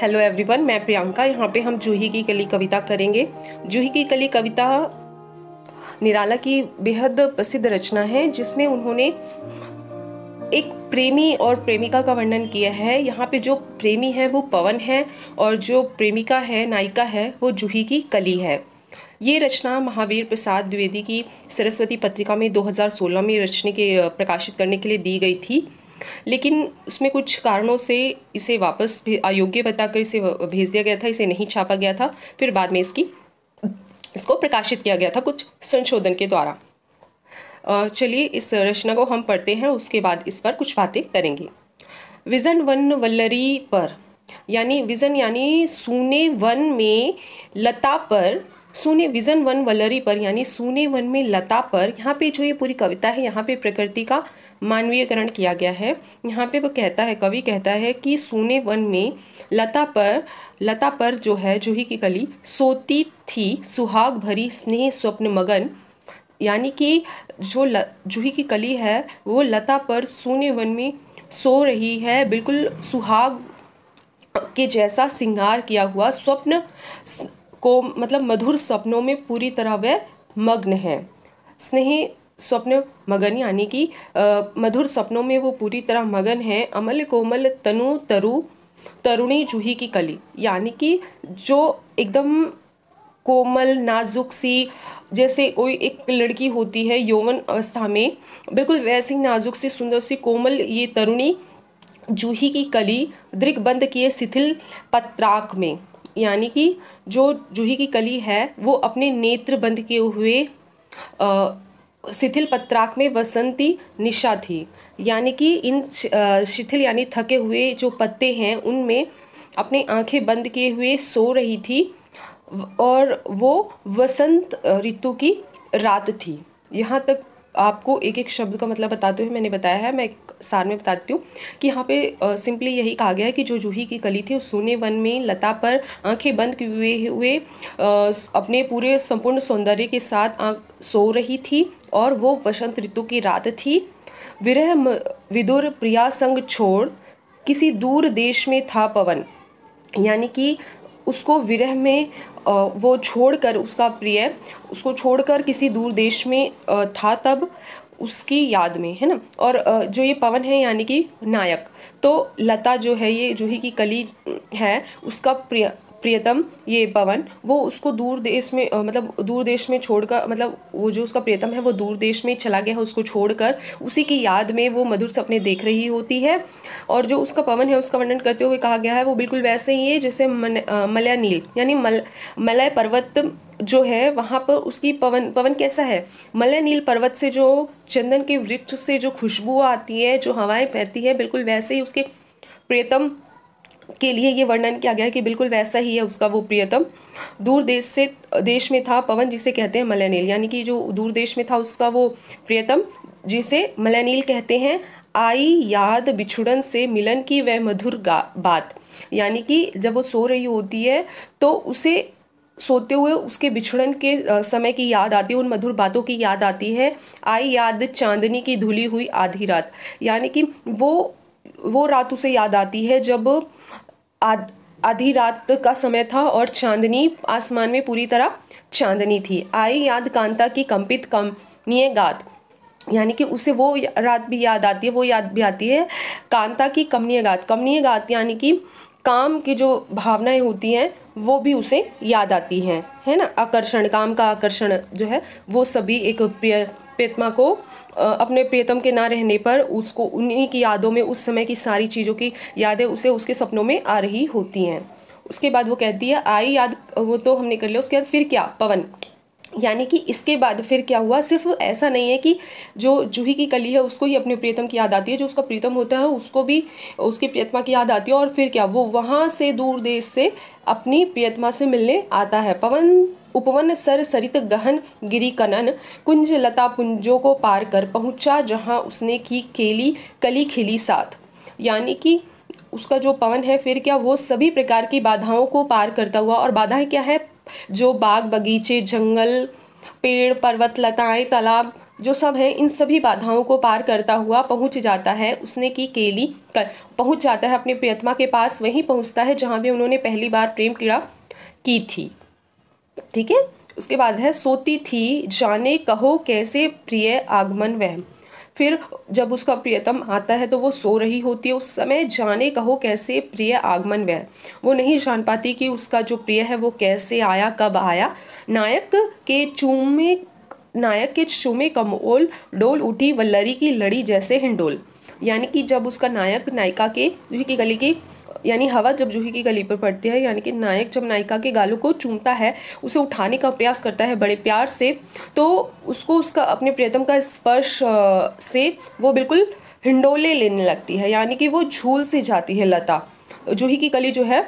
Hello everyone, मैं प्रियंका। यहाँ पे हम जूही की कली कविता करेंगे। जूही की कली कविता निराला की बेहद प्रसिद्ध रचना है, जिसमें उन्होंने एक प्रेमी और प्रेमिका का वर्णन किया है। यहाँ पे जो प्रेमी है वो पवन है और जो प्रेमिका है, नायिका है, वो जूही की कली है। ये रचना महावीर प्रसाद द्विवेदी की सरस्वती पत्रिका में 2016 में रचने के प्रकाशित करने के लिए दी गई थी, लेकिन उसमें कुछ कारणों से इसे वापस अयोग्य बताकर इसे भेज दिया गया था, इसे नहीं छापा गया था। फिर बाद में इसको प्रकाशित किया गया था कुछ संशोधन के द्वारा। चलिए इस रचना को हम पढ़ते हैं, उसके बाद इस पर कुछ बातें करेंगे। विजन वन वल्लरी पर, यानी विजन यानी सूने वन में लता पर, सूने विजन वन वल्लरी पर यानी सूने वन में लता पर। यहाँ पे जो ये पूरी कविता है, यहाँ पे प्रकृति का मानवीयकरण किया गया है। यहाँ पे वो कहता है, कवि कहता है कि सूने वन में लता पर जो है जूही की कली सोती थी, सुहाग भरी स्नेह स्वप्न मगन। यानी कि जो जूही की कली है वो लता पर सूने वन में सो रही है, बिल्कुल सुहाग के जैसा श्रृंगार किया हुआ, स्वप्न को मतलब मधुर सपनों में पूरी तरह वह मग्न है। स्नेह स्वप्न मगन यानी कि मधुर सपनों में वो पूरी तरह मगन है। अमल कोमल तनु तरुणी जूही की कली, यानी कि जो एकदम कोमल नाजुक सी, जैसे कोई एक लड़की होती है यौवन अवस्था में, बिल्कुल वैसी नाजुक सी सुंदर सी कोमल ये तरुणी जूही की कली दृग्बंध किए शिथिल पत्राक में। यानी कि जो जूही की कली है वो अपने नेत्र बंद किए हुए शिथिल पत्राक में वसंती निशा थी। यानी कि इन शिथिल यानी थके हुए जो पत्ते हैं उनमें अपनी आंखें बंद किए हुए सो रही थी और वो वसंत ऋतु की रात थी। यहाँ तक आपको एक एक शब्द का मतलब बताते हुए मैंने बताया है, मैं एक सार में बताती हूँ कि यहाँ पे सिंपली यही कहा गया है कि जो जूही की कली थी उस सूने वन में लता पर आंखें बंद किए हुए अपने पूरे संपूर्ण सौंदर्य के साथ सो रही थी और वो वसंत ऋतु की रात थी। विरह विदुर प्रिया संग छोड़ किसी दूर देश में था पवन। यानी कि उसको विरह में वो छोड़कर, उसका प्रिय उसको छोड़कर किसी दूर देश में था, तब उसकी याद में, है ना। और जो ये पवन है यानी कि नायक, तो लता जो है ये जूही की कली है, उसका प्रियतम ये पवन, वो उसको दूर देश में मतलब दूर देश में छोड़कर, मतलब वो जो उसका प्रियतम है वो दूर देश में चला गया है, उसको छोड़कर उसी की याद में वो मधुर सपने देख रही होती है। और जो उसका पवन है उसका वर्णन करते हुए कहा गया है वो बिल्कुल वैसे ही है जैसे मलय नील यानी मलय पर्वत जो है, वहाँ पर उसकी पवन कैसा है, मलय नील पर्वत से जो चंदन के वृक्ष से जो खुशबू आती है, जो हवाएं बहती है, बिल्कुल वैसे ही उसके प्रियतम के लिए ये वर्णन किया गया है कि बिल्कुल वैसा ही है उसका वो प्रियतम। दूर देश में था पवन जिसे कहते हैं मलयनील, यानी कि जो दूर देश में था उसका वो प्रियतम जिसे मलयनील कहते हैं। आई याद बिछुड़न से मिलन की वह मधुर बात, यानी कि जब वो सो रही होती है तो उसे सोते हुए उसके बिछड़न के समय की याद आती है, उन मधुर बातों की याद आती है। आई याद चांदनी की धुली हुई आधी रात, यानी कि वो रात उसे याद आती है जब आधी रात का समय था और चांदनी आसमान में पूरी तरह चांदनी थी। आई याद कांता की कंपित कमनीय गात, यानी कि उसे वो रात भी याद आती है, वो याद भी आती है कांता की कमनीय गात यानी कि काम की जो भावनाएं होती हैं वो भी उसे याद आती हैं, है ना। आकर्षण, काम का आकर्षण जो है वो सभी एक प्रियतमा को अपने प्रियतम के ना रहने पर उसको उन्हीं की यादों में, उस समय की सारी चीज़ों की यादें उसे उसके सपनों में आ रही होती हैं। उसके बाद वो कहती है आई याद, वो तो हमने कर लिया। उसके बाद फिर क्या, पवन, यानी कि इसके बाद फिर क्या हुआ। सिर्फ ऐसा नहीं है कि जो जूही की कली है उसको ही अपने प्रियतम की याद आती है, जो उसका प्रियतम होता है उसको भी उसकी प्रियतमा की याद आती है। और फिर क्या, वो वहाँ से दूर देश से अपनी प्रियतमा से मिलने आता है। पवन उपवन सर सरित गहन गिरी कनन कुंज लता पुंजों को पार कर पहुँचा जहाँ उसने की कली खिली साथ। यानी कि उसका जो पवन है फिर क्या, वो सभी प्रकार की बाधाओं को पार करता हुआ, और बाधाएं क्या है, जो बाग बगीचे, जंगल, पेड़, पर्वत, लताएं, तालाब, जो सब है इन सभी बाधाओं को पार करता हुआ पहुंच जाता है उसने की केली कर पहुंच जाता है अपने प्रियतमा के पास। वहीं पहुंचता है जहां भी उन्होंने पहली बार प्रेम क्रीड़ा की थी। ठीक है, उसके बाद है सोती थी जाने कहो कैसे प्रिय आगमन वह। फिर जब उसका प्रियतम आता है तो वो सो रही होती है। उस समय जाने कहो कैसे प्रिय आगमन वह, वो नहीं जान पाती कि उसका जो प्रिय है वो कैसे आया, कब आया। नायक के चूमे कमोल डोल उठी वल्लरी की लड़ी जैसे हिंडोल। यानी कि जब उसका नायक नायिका के जूही की गली की यानी हवा जब जूही की गली पर पड़ती है, यानी कि नायक जब नायिका के गालों को चूमता है, उसे उठाने का प्रयास करता है बड़े प्यार से, तो उसको उसका अपने प्रियतम का स्पर्श से वो बिल्कुल हिंडोले लेने लगती है। यानी कि वो झूल सी जाती है लता, जूही की कली जो है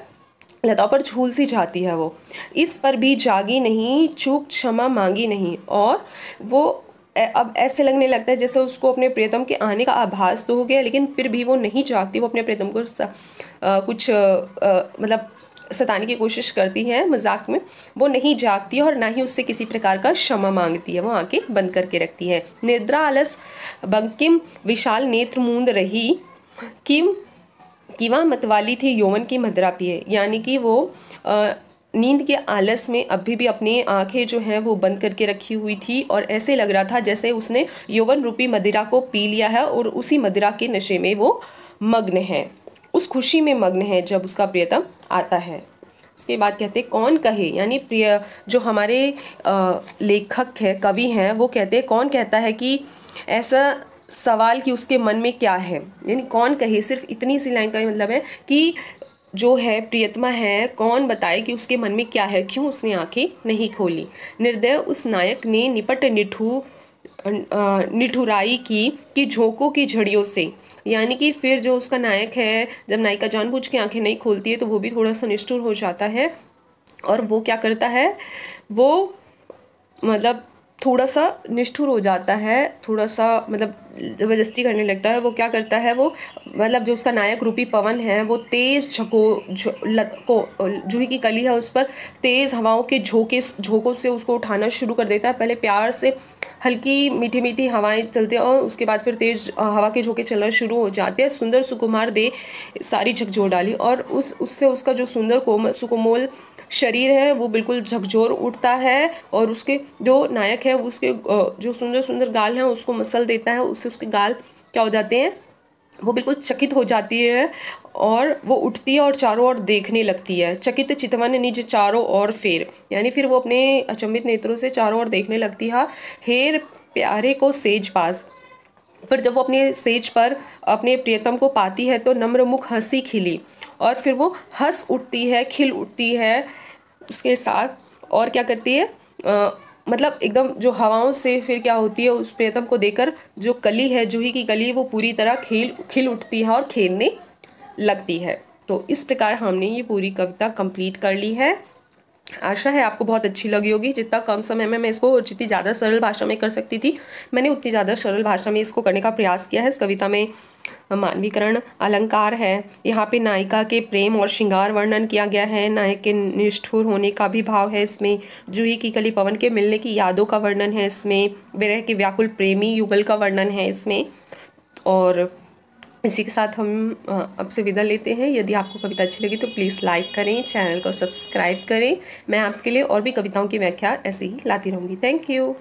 लता पर झूल सी जाती है वो। इस पर भी जागी नहीं चूक क्षमा मांगी नहीं, और वो अब ऐसे लगने लगता है जैसे उसको अपने प्रियतम के आने का आभास तो हो गया, लेकिन फिर भी वो नहीं जागती। वो अपने प्रियतम को मतलब सताने की कोशिश करती है मजाक में। वो नहीं जागती और ना ही उससे किसी प्रकार का क्षमा मांगती है, वो आंखें बंद करके रखती है। निद्रा आलस बंकिम विशाल नेत्र मूंद रही कि वह मतवाली थी यौवन की मदिरा पिए। यानी कि वो नींद के आलस में अभी भी अपनी आंखें जो हैं वो बंद करके रखी हुई थी, और ऐसे लग रहा था जैसे उसने यौवन रूपी मदिरा को पी लिया है और उसी मदिरा के नशे में वो मग्न है, उस खुशी में मग्न है जब उसका प्रियतम आता है। उसके बाद कहते हैं कौन कहे, यानी प्रिय जो हमारे लेखक है, कवि हैं, वो कहते हैं कौन कहता है कि ऐसा सवाल कि उसके मन में क्या है। यानी कौन कहे, सिर्फ इतनी सी लाइन का मतलब है कि जो है प्रियतमा है, कौन बताए कि उसके मन में क्या है, क्यों उसने आंखें नहीं खोली। निर्दय उस नायक ने निपट निठुराई की झोंकों की झड़ियों से। यानी कि फिर जो उसका नायक है, जब नायिका जानबूझ के आंखें नहीं खोलती है तो वो भी थोड़ा सा निष्ठुर हो जाता है, और वो क्या करता है, वो मतलब थोड़ा सा निष्ठुर हो जाता है, थोड़ा सा मतलब ज़बरदस्ती करने लगता है। वो क्या करता है, वो मतलब जो उसका नायक रूपी पवन है वो तेज़ जूही की कली है उस पर तेज़ हवाओं के झोंकों से उसको उठाना शुरू कर देता है। पहले प्यार से हल्की मीठी मीठी हवाएं चलती हैं और उसके बाद फिर तेज़ हवा के झोंके चलना शुरू हो जाते हैं। सुंदर सुकुमार दे सारी झकझोर डाली, और उससे उसका जो सुंदर सुकोमल शरीर है वो बिल्कुल झकझोर उठता है, और उसके जो नायक है उसके जो सुंदर सुंदर गाल हैं उसको मसल देता है। उससे उसके गाल क्या हो जाते हैं, वो बिल्कुल चकित हो जाती है, और वो उठती है और चारों ओर देखने लगती है। चकित चितवन निज चारों ओर फेर, यानी फिर वो अपने अचंभित नेत्रों से चारों ओर देखने लगती है। हेर प्यारे को सेज पास, फिर जब वो अपने सेज पर अपने प्रियतम को पाती है तो नम्र मुख हंसी खिली, और फिर वो हंस उठती है, खिल उठती है उसके साथ। और क्या करती है, मतलब एकदम जो हवाओं से फिर क्या होती है, उस प्रियतम को देखकर जो कली है, जूही की कली, वो पूरी तरह खिल उठती है और खेलने लगती है। तो इस प्रकार हमने ये पूरी कविता कंप्लीट कर ली है। आशा है आपको बहुत अच्छी लगी होगी। जितना कम समय में मैं इसको जितनी ज़्यादा सरल भाषा में कर सकती थी, मैंने उतनी ज़्यादा सरल भाषा में इसको करने का प्रयास किया है। इस कविता में मानवीकरण अलंकार है, यहाँ पे नायिका के प्रेम और श्रृंगार वर्णन किया गया है, नायक के निष्ठुर होने का भी भाव है इसमें, जूही की कली पवन के मिलने की यादों का वर्णन है इसमें, विरह के व्याकुल प्रेमी युगल का वर्णन है इसमें। और इसी के साथ हम आपसे विदा लेते हैं। यदि आपको कविता अच्छी लगी तो प्लीज़ लाइक करें, चैनल को सब्सक्राइब करें। मैं आपके लिए और भी कविताओं की व्याख्या ऐसे ही लाती रहूँगी। Thank you.